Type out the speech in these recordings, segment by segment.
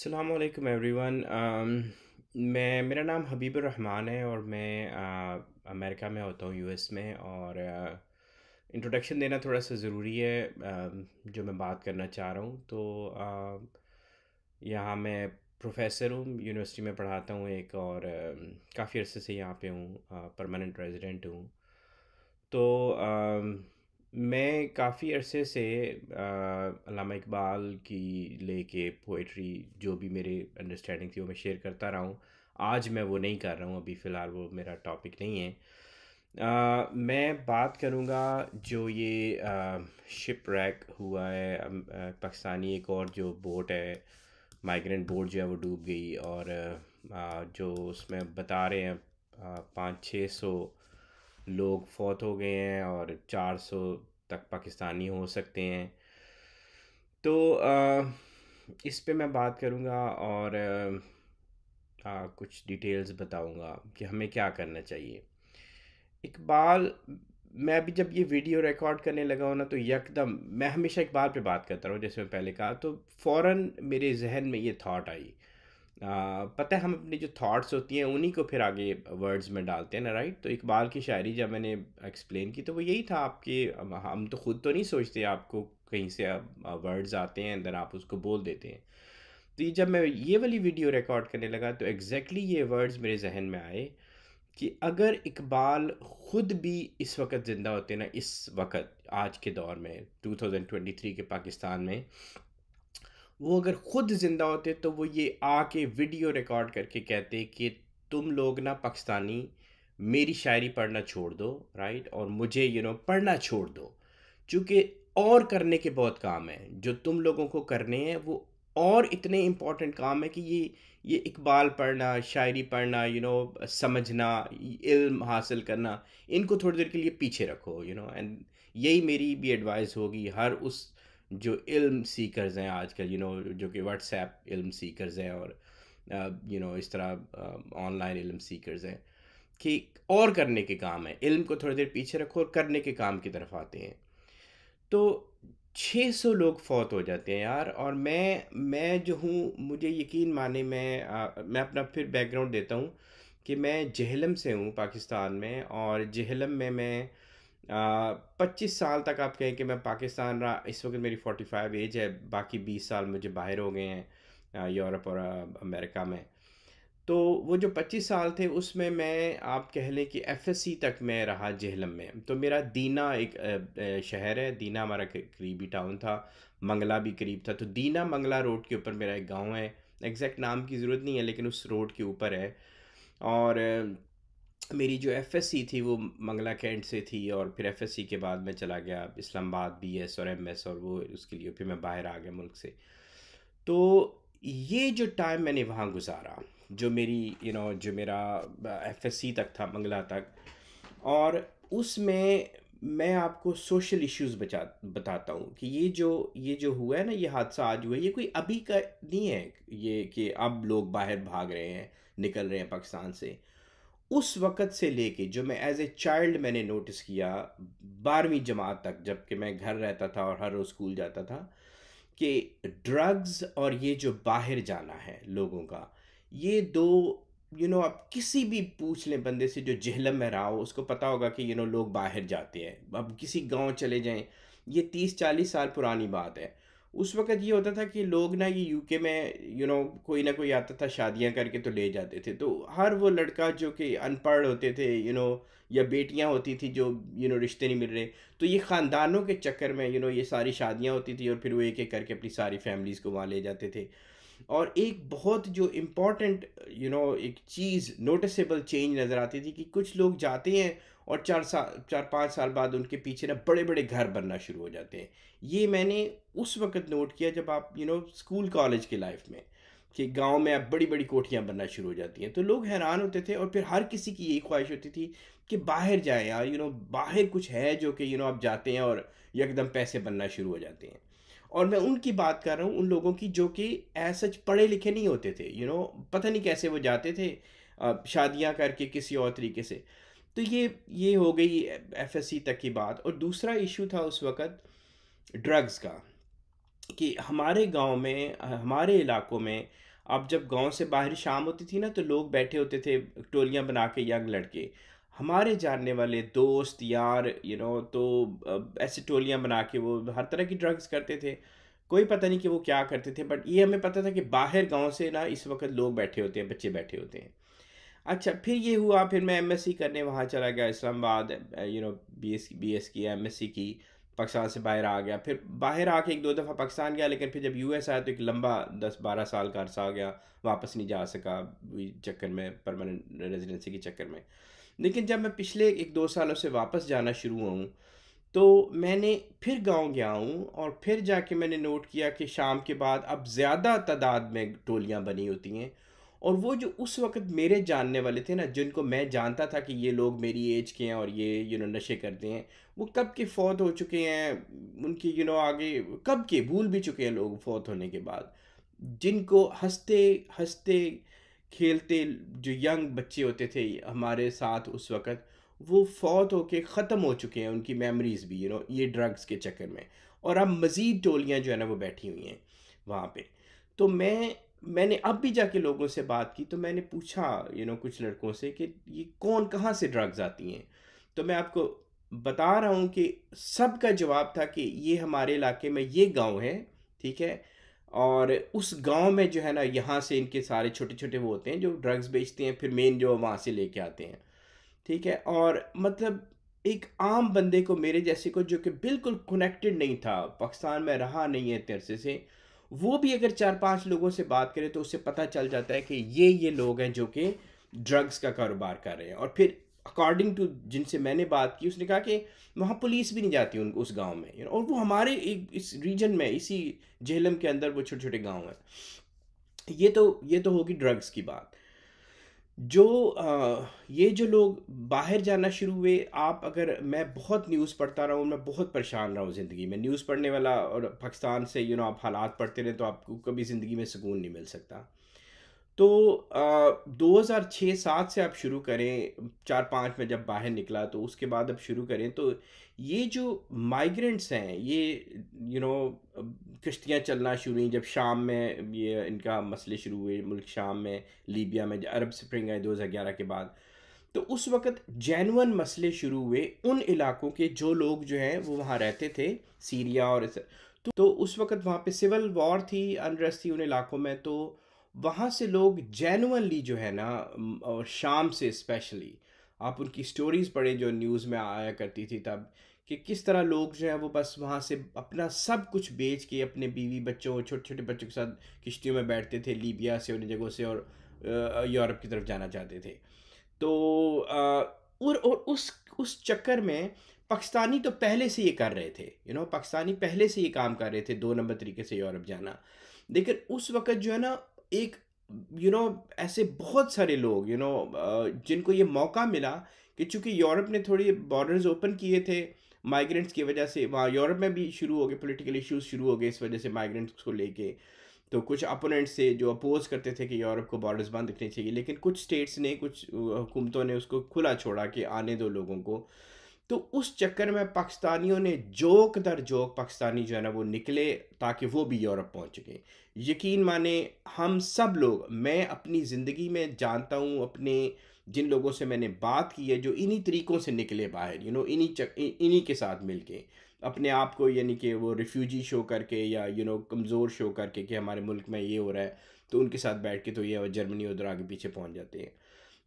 अस्सलामुअलैकुम एवरीवन। मेरा नाम हबीबुर रहमान है और मैं अमेरिका में होता हूँ, यूएस में। और इंट्रोडक्शन देना थोड़ा सा ज़रूरी है, जो मैं बात करना चाह रहा हूँ। तो यहाँ मैं प्रोफेसर हूँ, यूनिवर्सिटी में पढ़ाता हूँ एक, और काफ़ी अरसे से यहाँ पे हूँ, परमानेंट रेजिडेंट हूँ। तो मैं काफ़ी अरसे से अल्लामा इकबाल की लेके पोइट्री, जो भी मेरे अंडरस्टैंडिंग थी वो मैं शेयर करता रहा हूँ। आज मैं वो नहीं कर रहा हूँ, अभी फ़िलहाल वो मेरा टॉपिक नहीं है। मैं बात करूँगा जो ये शिप रैक हुआ है, पाकिस्तानी एक और जो बोट है, माइग्रेंट बोट जो है वो डूब गई। और जो उसमें बता रहे हैं 500-600 लोग फौत हो गए हैं और 400 तक पाकिस्तानी हो सकते हैं। तो इस पे मैं बात करूँगा और कुछ डिटेल्स बताऊँगा कि हमें क्या करना चाहिए। इकबाल, मैं अभी जब ये वीडियो रिकॉर्ड करने लगा हूँ ना, तो यकदम मैं हमेशा इकबाल पे बात करता रहा हूँ, जैसे मैं पहले कहा, तो फ़ौरन मेरे जहन में ये थॉट आई। पता है, हम अपनी जो थॉट्स होती हैं उन्हीं को फिर आगे वर्ड्स में डालते हैं ना, राइट? तो इकबाल की शायरी जब मैंने एक्सप्लेन की तो वो यही था आपके, हम तो खुद तो नहीं सोचते, आपको कहीं से वर्ड्स आते हैं, अंदर आप उसको बोल देते हैं। तो ये जब मैं ये वाली वीडियो रिकॉर्ड करने लगा तो एग्जैक्टली ये वर्ड्स मेरे जहन में आए कि अगर इकबाल खुद भी इस वक्त ज़िंदा होते ना, इस वक्त आज के दौर में 2023 के पाकिस्तान में, वो अगर खुद ज़िंदा होते तो वो ये आके वीडियो रिकॉर्ड करके कहते कि तुम लोग ना पाकिस्तानी, मेरी शायरी पढ़ना छोड़ दो, राइट, और मुझे पढ़ना छोड़ दो, क्योंकि और करने के बहुत काम हैं जो तुम लोगों को करने हैं, वो और इतने इम्पोर्टेंट काम है कि ये इकबाल पढ़ना, शायरी पढ़ना, समझना, इल्म हासिल करना, इनको थोड़ी देर के लिए पीछे रखो, एंड यही मेरी भी एडवाइस होगी हर उस जो इल्म सीकर्स हैं आजकल, जो कि व्हाट्सएप इल्म सीकर्स हैं, और इस तरह ऑनलाइन इल्म सीकर्स हैं, कि और करने के काम है, इल्म को थोड़ी देर पीछे रखो और करने के काम की तरफ आते हैं। तो 600 लोग फौत हो जाते हैं यार। और मैं जो हूँ, मुझे यकीन माने, मैं अपना फिर बैकग्राउंड देता हूँ कि मैं जेहलम से हूँ, पाकिस्तान में। और जेहलम में मैं 25 साल तक, आप कहें कि मैं पाकिस्तान रहा। इस वक्त मेरी 45 एज है, बाकी 20 साल मुझे बाहर हो गए हैं, यूरोप और अमेरिका में। तो वो जो 25 साल थे उसमें मैं, आप कह लें कि एफएससी तक मैं रहा जेहलम में। तो मेरा दीना एक शहर है, दीना हमारा करीबी टाउन था, मंगला भी करीब था। तो दीना मंगला रोड के ऊपर मेरा एक गांव है, एग्जैक्ट नाम की ज़रूरत नहीं है लेकिन उस रोड के ऊपर है। और मेरी जो एफएससी थी वो मंगला कैंट से थी, और फिर एफएससी के बाद मैं चला गया इस्लामाबाद, बीएस और एमएस, और वो उसके लिए फिर मैं बाहर आ गया मुल्क से। तो ये जो टाइम मैंने वहाँ गुजारा, जो मेरी जो मेरा एफएससी तक था, मंगला तक, और उसमें मैं आपको सोशल इश्यूज बताता हूँ कि ये जो हुआ है ना, ये हादसा आज हुआ है, ये कोई अभी का नहीं है, ये कि अब लोग बाहर भाग रहे हैं, निकल रहे हैं पाकिस्तान से। उस वक़्त से लेके जो मैं एज़ ए चाइल्ड मैंने नोटिस किया, 12वीं जमात तक, जबकि मैं घर रहता था और हर रोज़ स्कूल जाता था, कि ड्रग्स और ये जो बाहर जाना है लोगों का, ये दो, आप किसी भी पूछ लें बंदे से जो जेहलम में रहा हो, उसको पता होगा कि लोग बाहर जाते हैं। अब किसी गांव चले जाएं, ये 30-40 साल पुरानी बात है। उस वक़्त ये होता था कि लोग ना, ये यूके में कोई ना कोई आता था, शादियां करके तो ले जाते थे। तो हर वो लड़का जो कि अनपढ़ होते थे, या बेटियां होती थी जो रिश्ते नहीं मिल रहे, तो ये ख़ानदानों के चक्कर में ये सारी शादियां होती थी, और फिर वो एक एक करके अपनी सारी फैमिलीज़ को वहाँ ले जाते थे। और एक बहुत जो इम्पोर्टेंट एक चीज़, नोटिसेबल चेंज नज़र आती थी कि कुछ लोग जाते हैं और 4-5 साल बाद उनके पीछे ना बड़े बड़े घर बनना शुरू हो जाते हैं। ये मैंने उस वक़्त नोट किया जब आप स्कूल कॉलेज की लाइफ में, कि गांव में अब बड़ी बड़ी कोठियाँ बनना शुरू हो जाती हैं। तो लोग हैरान होते थे, और फिर हर किसी की यही ख्वाहिश होती थी कि बाहर जाएं यार, बाहर कुछ है जो कि आप जाते हैं और एकदम पैसे बनना शुरू हो जाते हैं। और मैं उनकी बात कर रहा हूँ, उन लोगों की जो कि सच पढ़े लिखे नहीं होते थे, पता नहीं कैसे वो जाते थे शादियां करके किसी और तरीके से। तो ये हो गई एफएससी तक की बात। और दूसरा इशू था उस वक़्त ड्रग्स का, कि हमारे गांव में, हमारे इलाकों में अब जब गांव से बाहर शाम होती थी ना, तो लोग बैठे होते थे टोलियां बना के, यंग लड़के, हमारे जानने वाले दोस्त यार, तो ऐसे टोलियां बना के वो हर तरह की ड्रग्स करते थे। कोई पता नहीं कि वो क्या करते थे, बट ये हमें पता था कि बाहर गांव से ना इस वक्त लोग बैठे होते हैं, बच्चे बैठे होते हैं। अच्छा, फिर ये हुआ, फिर मैं एमएससी करने वहाँ चला गया इस्लामाबाद, बीएस की, एमएससी की, पाकिस्तान से बाहर आ गया। फिर बाहर आके एक दो दफ़ा पाकिस्तान गया, लेकिन फिर जब यूएस आया तो एक लंबा 10-12 साल का अरसा आ गया, वापस नहीं जा सका वही चक्कर में, परमानेंट रेजिडेंसी के चक्कर में। लेकिन जब मैं पिछले एक दो सालों से वापस जाना शुरू हुआ हूँ, तो मैंने फिर गांव गया हूँ, और फिर जाके मैंने नोट किया कि शाम के बाद अब ज़्यादा तादाद में टोलियाँ बनी होती हैं। और वो जो उस वक्त मेरे जानने वाले थे ना, जिनको मैं जानता था कि ये लोग मेरी एज के हैं और ये नशे करते हैं, वो कब के फौत हो चुके हैं। उनकी आगे कब के भूल भी चुके हैं लोग फौत होने के बाद। जिनको हंसते हंसते खेलते जो यंग बच्चे होते थे हमारे साथ उस वक्त, वो फौत होके ख़त्म हो चुके हैं, उनकी मेमोरीज भी ये ड्रग्स के चक्कर में। और अब मज़ीद टोलियाँ जो है ना वो बैठी हुई हैं वहाँ पे। तो मैंने अब भी जाके लोगों से बात की, तो मैंने पूछा कुछ लड़कों से कि ये कौन कहाँ से ड्रग्स आती हैं। तो मैं आपको बता रहा हूँ कि सबका जवाब था कि ये हमारे इलाके में ये गांव है, ठीक है, और उस गांव में जो है ना, यहाँ से इनके सारे छोटे छोटे वो होते हैं जो ड्रग्स बेचते हैं, फिर मेन जो वहाँ से लेके आते हैं, ठीक है। और मतलब एक आम बंदे को, मेरे जैसे को, जो कि बिल्कुल कनेक्टेड नहीं था, पाकिस्तान में रहा नहीं है इतने अरसे से, वो भी अगर 4-5 लोगों से बात करे तो उससे पता चल जाता है कि ये लोग हैं जो कि ड्रग्स का कारोबार कर रहे हैं। और फिर अकॉर्डिंग टू जिनसे मैंने बात की, उसने कहा कि वहाँ पुलिस भी नहीं जाती उन उस गांव में, और वो हमारे एक इस रीजन में, इसी झेलम के अंदर वो छोटे छोटे गांव हैं। ये तो होगी ड्रग्स की बात। जो ये जो लोग बाहर जाना शुरू हुए, आप अगर, मैं बहुत न्यूज़ पढ़ता रहा हूँ, मैं बहुत परेशान रहा हूँ ज़िंदगी में, न्यूज़ पढ़ने वाला, और पाकिस्तान से आप हालात पढ़ते रहे तो आपको कभी ज़िंदगी में सुकून नहीं मिल सकता। तो 2006-7 से आप शुरू करें, 4-5 में जब बाहर निकला, तो उसके बाद अब शुरू करें, तो ये जो माइग्रेंट्स हैं, ये यू नो कश्तियाँ चलना शुरू हुई जब शाम में, ये इनका मसले शुरू हुए मुल्क शाम में, लीबिया में, अरब स्प्रिंग आई 2011 के बाद। तो उस वक़्त जेन्युइन मसले शुरू हुए उन इलाकों के, जो लोग जो हैं वो वहाँ रहते थे, सीरिया और तो उस वक़्त वहाँ पे सिविल वॉर थी, अनरेस्ट थी उन इलाकों में। तो वहाँ से लोग जेन्युइनली जो है ना, और शाम से स्पेशली, आप उनकी स्टोरीज़ पढ़ें जो न्यूज़ में आया करती थी तब, कि किस तरह लोग जो है वो बस वहाँ से अपना सब कुछ बेच के अपने बीवी बच्चों, छोटे छोटे बच्चों के साथ किश्तियों में बैठते थे, लीबिया से उन जगहों से, और यूरोप की तरफ जाना चाहते थे। तो और उस चक्कर में पाकिस्तानी तो पहले से ये कर रहे थे, पाकिस्तानी पहले से ये काम कर रहे थे 2 नंबर तरीके से यूरोप जाना। लेकिन उस वक़्त जो है ना, एक ऐसे बहुत सारे लोग जिनको ये मौका मिला, कि चूँकि यूरोप ने थोड़ी बॉर्डर्स ओपन किए थे माइग्रेंट्स की वजह से, वहाँ यूरोप में भी शुरू हो गए पॉलिटिकल इश्यूज़ शुरू हो गए इस वजह से माइग्रेंट्स को लेके। तो कुछ अपोनेंट्स से जो अपोज करते थे कि यूरोप को बॉर्डर्स बंद रखने चाहिए, लेकिन कुछ स्टेट्स ने, कुछ हुकूमतों ने उसको खुला छोड़ा कि आने दो लोगों को। तो उस चक्कर में पाकिस्तानियों ने जोक दर जोक पाकिस्तानी जो है ना वो निकले, ताकि वो भी यूरोप पहुंच सके। यकीन माने, हम सब लोग, मैं अपनी ज़िंदगी में जानता हूँ, अपने जिन लोगों से मैंने बात की है जो इन्हीं तरीक़ों से निकले बाहर, इन्हीं के साथ मिलके अपने आप को, यानी कि वो रिफ्यूजी शो करके, या कमज़ोर शो करके कि हमारे मुल्क में ये हो रहा है, तो उनके साथ बैठ के तो ये जर्मनी उधर आगे पीछे पहुंच जाते हैं।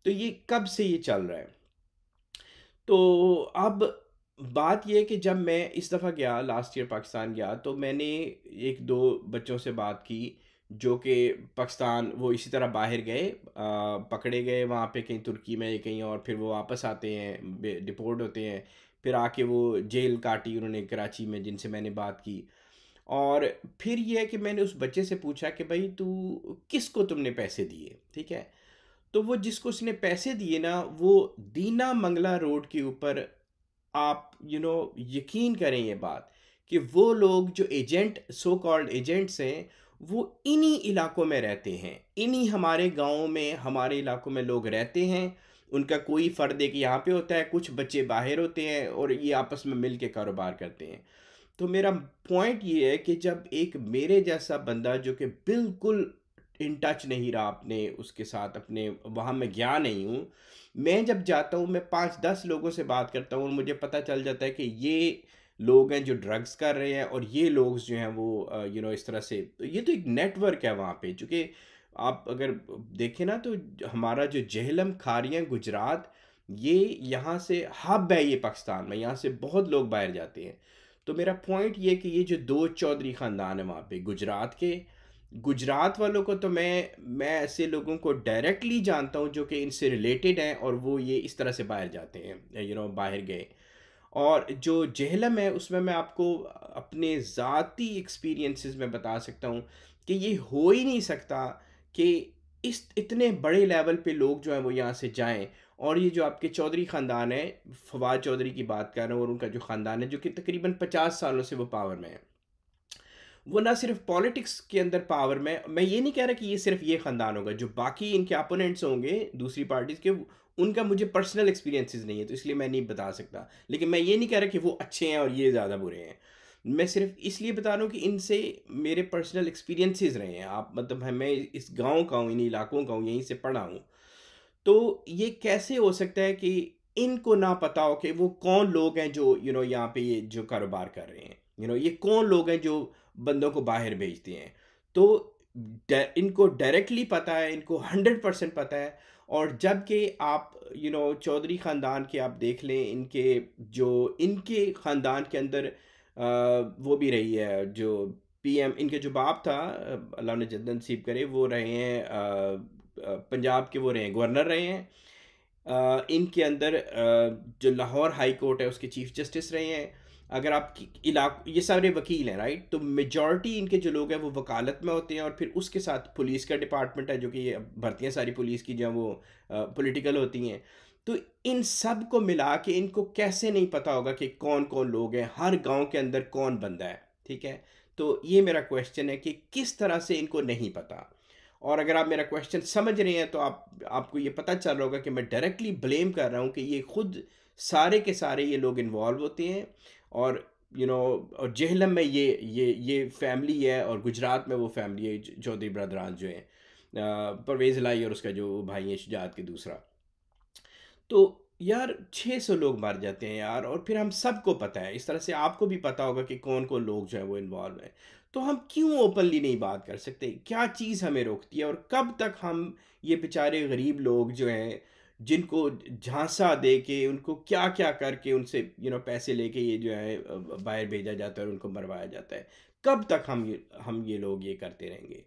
तो ये कब से ये चल रहा है। तो अब बात ये है कि जब मैं इस दफ़ा गया, लास्ट ईयर पाकिस्तान गया, तो मैंने एक दो बच्चों से बात की जो कि पाकिस्तान, वो इसी तरह बाहर गए, पकड़े गए वहाँ पे कहीं तुर्की में या कहीं, और फिर वो वापस आते हैं, डिपोर्ट होते हैं, फिर आके वो जेल काटी उन्होंने कराची में, जिनसे मैंने बात की। और फिर ये है कि मैंने उस बच्चे से पूछा कि भाई तू किसको तुमने पैसे दिए, ठीक है। तो वो जिसको उसने पैसे दिए ना, वो दीना मंगला रोड के ऊपर, आप यकीन करें ये बात, कि वो लोग जो एजेंट, सो कॉल्ड एजेंट्स हैं, वो इन्हीं इलाकों में रहते हैं, इन्हीं हमारे गाँव में, हमारे इलाकों में लोग रहते हैं। उनका कोई फ़र्द है कि यहाँ पे होता है, कुछ बच्चे बाहर होते हैं, और ये आपस में मिल के कारोबार करते हैं। तो मेरा पॉइंट ये है कि जब एक मेरे जैसा बंदा, जो कि बिल्कुल इन टच नहीं रहा अपने उसके साथ, अपने वहाँ मैं गया नहीं हूँ। मैं जब जाता हूँ, मैं 5-10 लोगों से बात करता हूँ और मुझे पता चल जाता है कि ये लोग हैं जो ड्रग्स कर रहे हैं और ये लोग जो हैं वो इस तरह से, तो ये तो एक नेटवर्क है वहाँ पे। चूँकि आप अगर देखें ना, तो हमारा जो जेहलम, खारियाँ, गुजरात, ये यहाँ से हब है ये पाकिस्तान में, यहाँ से बहुत लोग बाहर जाते हैं। तो मेरा पॉइंट ये है कि ये जो 2 चौधरी ख़ानदान है वहाँ पे गुजरात के, गुजरात वालों को तो मैं ऐसे लोगों को डायरेक्टली जानता हूँ जो कि इनसे रिलेटेड हैं और वो ये इस तरह से बाहर जाते हैं, बाहर गए। और जो जेहलम है उसमें मैं आपको अपने ज़ाती एक्सपीरियंसेस में बता सकता हूँ कि ये हो ही नहीं सकता कि इस इतने बड़े लेवल पे लोग जो हैं वो यहाँ से जाएं। और ये जो आपके चौधरी ख़ानदान है, फवाद चौधरी की बात कर रहा हूँ, और उनका जो ख़ानदान है जो कि तकरीबन 50 सालों से वो पावर में है, वो ना सिर्फ पॉलिटिक्स के अंदर पावर में, मैं ये नहीं कह रहा कि ये सिर्फ ये ख़ानदान होगा, जो बाकी इनके अपोनेंट्स होंगे दूसरी पार्टीज़ के, उनका मुझे पर्सनल एक्सपीरियंसेस नहीं है तो इसलिए मैं नहीं बता सकता। लेकिन मैं ये नहीं कह रहा कि वो अच्छे हैं और ये ज़्यादा बुरे हैं। मैं सिर्फ इसलिए बता रहा हूँ कि इनसे मेरे पर्सनल एक्सपीरियंसेस रहे हैं। आप मतलब है, मैं इस गांव का हूँ, इन इलाकों का हूँ, यहीं से पढ़ा हूँ। तो ये कैसे हो सकता है कि इनको ना पता हो कि वो कौन लोग हैं जो यहाँ पे ये जो कारोबार कर रहे हैं, ये कौन लोग हैं जो बंदों को बाहर भेजते हैं। तो इनको डायरेक्टली पता है, इनको 100% पता है। और जबकि आप चौधरी ख़ानदान के आप देख लें, इनके जो इनके ख़ानदान के अंदर वो भी रही है जो पीएम, इनके जो बाप था, अल्लाह ने जन्नत नसीब करे, वो रहे हैं पंजाब के, वो रहे हैं गवर्नर रहे हैं। इनके अंदर जो लाहौर हाई कोर्ट है उसके चीफ जस्टिस रहे हैं। अगर आप ये सारे वकील हैं, राइट, तो मेजॉरिटी इनके जो लोग हैं वो वकालत में होते हैं। और फिर उसके साथ पुलिस का डिपार्टमेंट है, जो कि ये भर्तियाँ सारी पुलिस की जो हैं वो पॉलिटिकल होती हैं। तो इन सब को मिला के इनको कैसे नहीं पता होगा कि कौन कौन लोग हैं, हर गांव के अंदर कौन बंदा है, ठीक है। तो ये मेरा क्वेश्चन है कि किस तरह से इनको नहीं पता। और अगर आप मेरा क्वेश्चन समझ रहे हैं तो आपको ये पता चल रहा होगा कि मैं डायरेक्टली ब्लेम कर रहा हूँ कि ये खुद सारे के सारे ये लोग इन्वॉल्व होते हैं। और और जेहलम में ये फैमिली है, और गुजरात में वो फैमिली है, चौधरी ब्रदरान जो है, परवेज़ लाई और उसका जो भाई है शुजात के दूसरा। तो यार 600 लोग मर जाते हैं यार, और फिर हम सबको पता है, इस तरह से आपको भी पता होगा कि कौन कौन लोग जो हैं वो इन्वॉल्व हैं। तो हम क्यों ओपनली नहीं बात कर सकते? क्या चीज़ हमें रोकती है? और कब तक हम ये बेचारे गरीब लोग जो हैं, जिनको झांसा दे के, उनको क्या क्या करके उनसे पैसे लेके ये जो है बाहर भेजा जाता है और उनको मरवाया जाता है, कब तक हम ये लोग ये करते रहेंगे?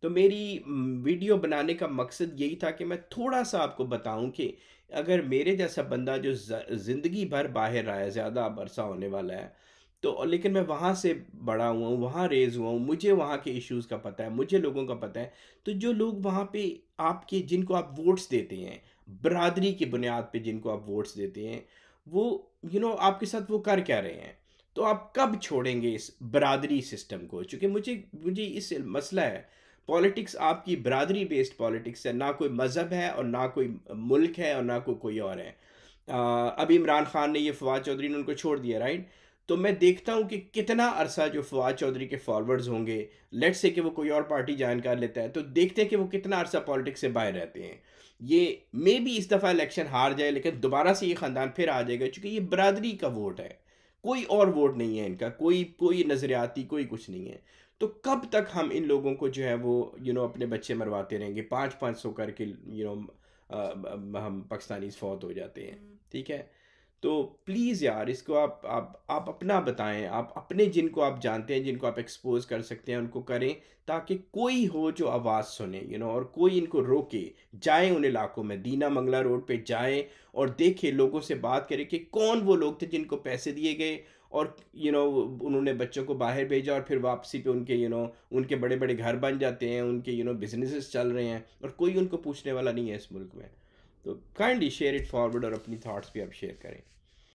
तो मेरी वीडियो बनाने का मकसद यही था कि मैं थोड़ा सा आपको बताऊं कि अगर मेरे जैसा बंदा जो ज़िंदगी भर बाहर रहा है, ज़्यादा अरसा होने वाला है, तो लेकिन मैं वहाँ से बड़ा हुआ हूँ, वहाँ रेज़ हुआ हूँ, मुझे वहाँ के इश्यूज़ का पता है, मुझे लोगों का पता है। तो जो लोग वहाँ पे आपके, जिनको आप वोट्स देते हैं, बरादरी की बुनियाद पे जिनको आप वोट्स देते हैं, वो आपके साथ वो कर क्या रहे हैं? तो आप कब छोड़ेंगे इस बरादरी सिस्टम को? चूँकि मुझे मुझे इस मसला है, पॉलिटिक्स आपकी बरादरी बेस्ड पॉलिटिक्स है, ना कोई मज़हब है और ना कोई मुल्क है और ना कोई और है। अभी इमरान खान ने, ये फवाद चौधरी ने उनको छोड़ दिया, राइट। तो मैं देखता हूँ कि कितना अरसा जो फवाद चौधरी के फॉलोअर्स होंगे, लेट्स से कि वो कोई और पार्टी ज्वाइन कर लेता है, तो देखते हैं कि वो कितना अरसा पॉलिटिक्स से बाहर रहते हैं। ये मे बी इस दफ़ा इलेक्शन हार जाए, लेकिन दोबारा से ये ख़ानदान फिर आ जाएगा, क्योंकि ये बरादरी का वोट है, कोई और वोट नहीं है इनका, कोई कोई नज़रियाती कोई कुछ नहीं है। तो कब तक हम इन लोगों को जो है वो अपने बच्चे मरवाते रहेंगे? 500-500 करके हम पाकिस्तानी फौत हो जाते हैं, ठीक है। तो प्लीज़ यार, इसको आप अपना बताएं, आप अपने जिनको आप जानते हैं, जिनको आप एक्सपोज कर सकते हैं, उनको करें, ताकि कोई हो जो आवाज़ सुने, और कोई इनको रोके। जाएं उन इलाकों में, दीना मंगला रोड पे जाएं और देखें, लोगों से बात करें कि कौन वो लोग थे जिनको पैसे दिए गए और उन्होंने बच्चों को बाहर भेजा, और फिर वापसी पे उनके उनके बड़े बड़े घर बन जाते हैं, उनके बिजनेसेस चल रहे हैं, और कोई उनको पूछने वाला नहीं है इस मुल्क में। तो काइंडली शेयर इट फॉरवर्ड और अपनी थॉट्स भी आप शेयर करें।